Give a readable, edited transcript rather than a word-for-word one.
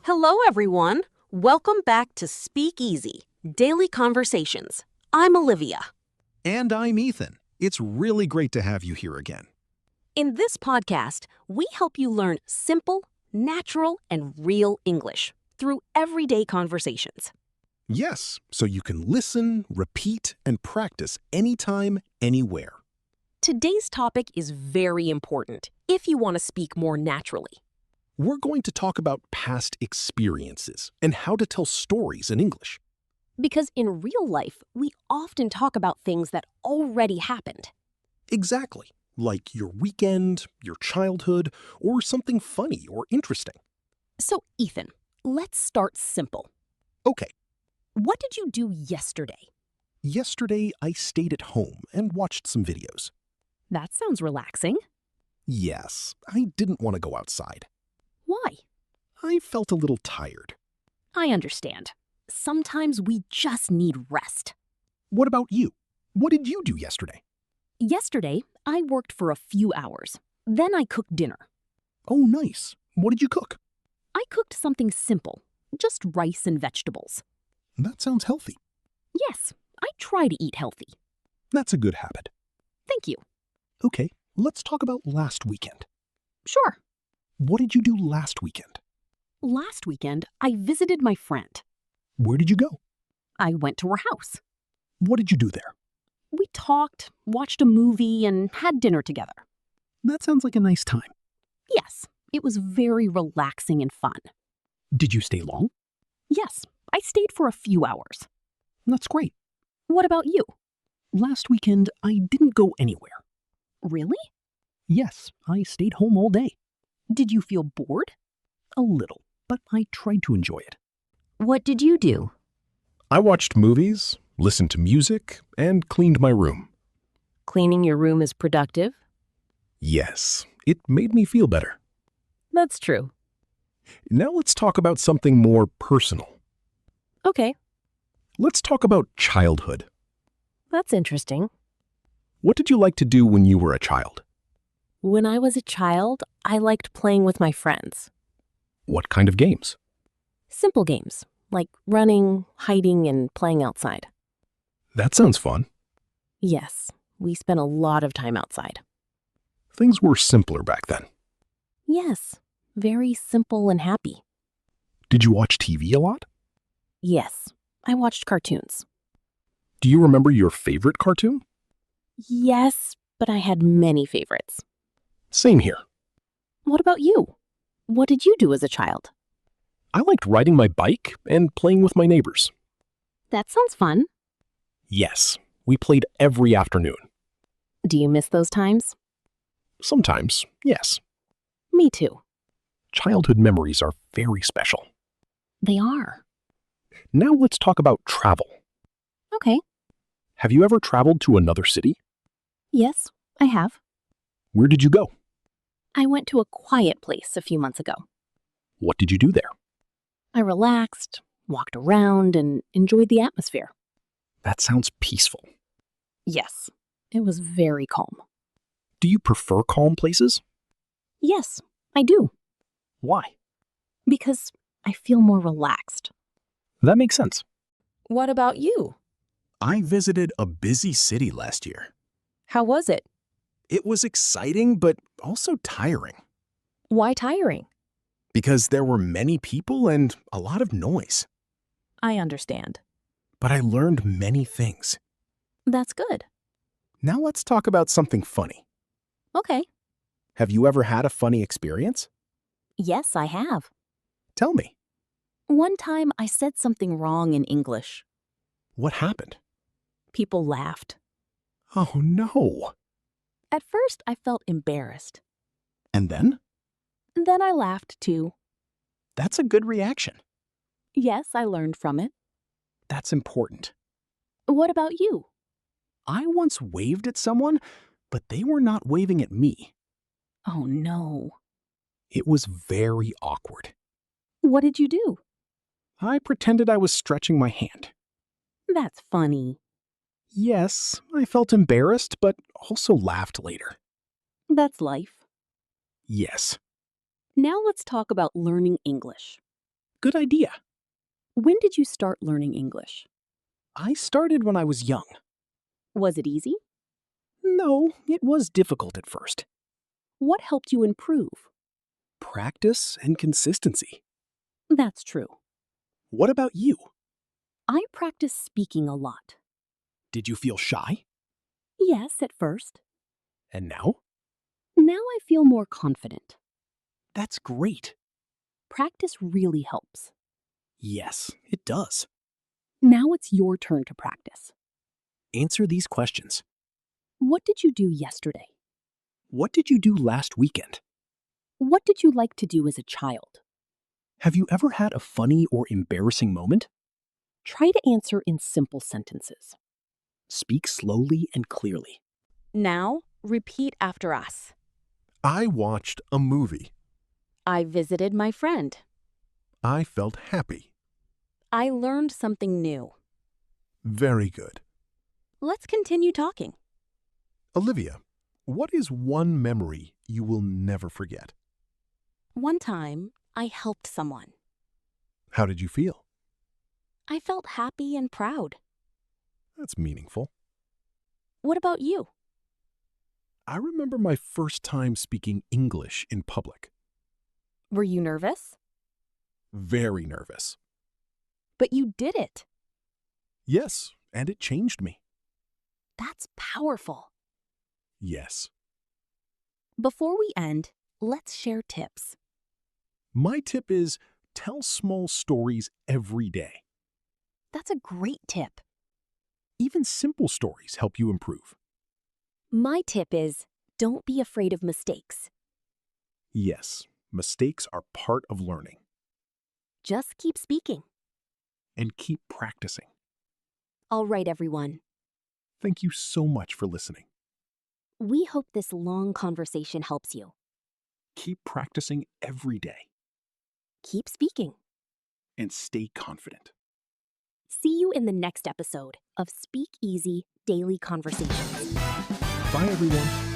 Hello, everyone. Welcome back to Speak Easy, Daily Conversations. I'm Olivia. And I'm Ethan. It's really great to have you here again. In this podcast, we help you learn simple, natural, and real English through everyday conversations. Yes, so you can listen, repeat, and practice anytime, anywhere. Today's topic is very important if you want to speak more naturally. We're going to talk about past experiences and how to tell stories in English. Because in real life, we often talk about things that already happened. Exactly, like your weekend, your childhood, or something funny or interesting. So, Ethan, let's start simple. Okay, What did you do yesterday? yesterday I stayed at home and watched some videos. That sounds relaxing. Yes, I didn't want to go outside. Why? I felt a little tired. I understand. Sometimes we just need rest. What about you? What did you do yesterday? Yesterday, I worked for a few hours. Then I cooked dinner. Oh, nice. What did you cook? I cooked something simple, just rice and vegetables. That sounds healthy. Yes, I try to eat healthy. That's a good habit. Thank you. Okay, let's talk about last weekend. Sure. What did you do last weekend? Last weekend, I visited my friend. Where did you go? I went to her house. What did you do there? We talked, watched a movie, and had dinner together. That sounds like a nice time. Yes, it was very relaxing and fun. Did you stay long? Yes, I stayed for a few hours. That's great. What about you? Last weekend, I didn't go anywhere. Really? Yes, I stayed home all day. Did you feel bored? A little, but I tried to enjoy it. What did you do? I watched movies, listened to music, and cleaned my room. Cleaning your room is productive? Yes, it made me feel better. That's true. Now let's talk about something more personal. Okay, Let's talk about childhood. that's interesting. What did you like to do when you were a child? When I was a child, I liked playing with my friends. What kind of games? Simple games, like running, hiding, and playing outside. That sounds fun. Yes, we spent a lot of time outside. Things were simpler back then. Yes, very simple and happy. Did you watch TV a lot? Yes, I watched cartoons. Do you remember your favorite cartoon? Yes, but I had many favorites. Same here. What about you? What did you do as a child? I liked riding my bike and playing with my neighbors. That sounds fun. Yes, we played every afternoon. Do you miss those times? Sometimes, yes. Me too. Childhood memories are very special. They are. Now let's talk about travel. Okay. Have you ever traveled to another city? Yes, I have. Where did you go? I went to a quiet place a few months ago. What did you do there? I relaxed, walked around, and enjoyed the atmosphere. That sounds peaceful. Yes, it was very calm. Do you prefer calm places? Yes, I do, Why? because I feel more relaxed. That makes sense. What about you? I visited a busy city last year. How was it? It was exciting, but also tiring, Why tiring? because there were many people and a lot of noise. I understand. But I learned many things. That's good. Now let's talk about something funny. Okay. Have you ever had a funny experience? Yes, I have. Tell me, One time I said something wrong in English. what happened? People laughed. Oh no. At first, I felt embarrassed. And then? Then I laughed too. That's a good reaction. Yes, I learned from it. That's important. What about you? I once waved at someone, but they were not waving at me. Oh no. It was very awkward. What did you do? I pretended I was stretching my hand. That's funny. Yes, I felt embarrassed, but also laughed later. That's life. Yes. Now let's talk about learning English. Good idea. When did you start learning English? I started when I was young. Was it easy? No, it was difficult at first. What helped you improve? Practice and consistency. That's true. What about you? I practice speaking a lot. Did you feel shy? Yes, at first. And now? Now I feel more confident. That's great. Practice really helps. Yes, it does. Now it's your turn to practice. Answer these questions. What did you do yesterday? What did you do last weekend? What did you like to do as a child? Have you ever had a funny or embarrassing moment? Try to answer in simple sentences. Speak slowly and clearly. Now, repeat after us. I watched a movie. I visited my friend. I felt happy. I learned something new. Very good. Let's continue talking. Olivia, what is one memory you will never forget? One time, I helped someone. How did you feel? I felt happy and proud. That's meaningful. What about you? I remember my first time speaking English in public. Were you nervous? Very nervous. But you did it. Yes, and it changed me. That's powerful. Yes. Before we end, let's share tips. My tip is tell small stories every day. That's a great tip. Even simple stories help you improve. My tip is don't be afraid of mistakes. Yes, mistakes are part of learning. Just keep speaking. And keep practicing. All right, everyone. Thank you so much for listening. We hope this long conversation helps you. Keep practicing every day Keep speaking. and stay confident. See you in the next episode of Speak Easy Daily Conversations. Bye, everyone.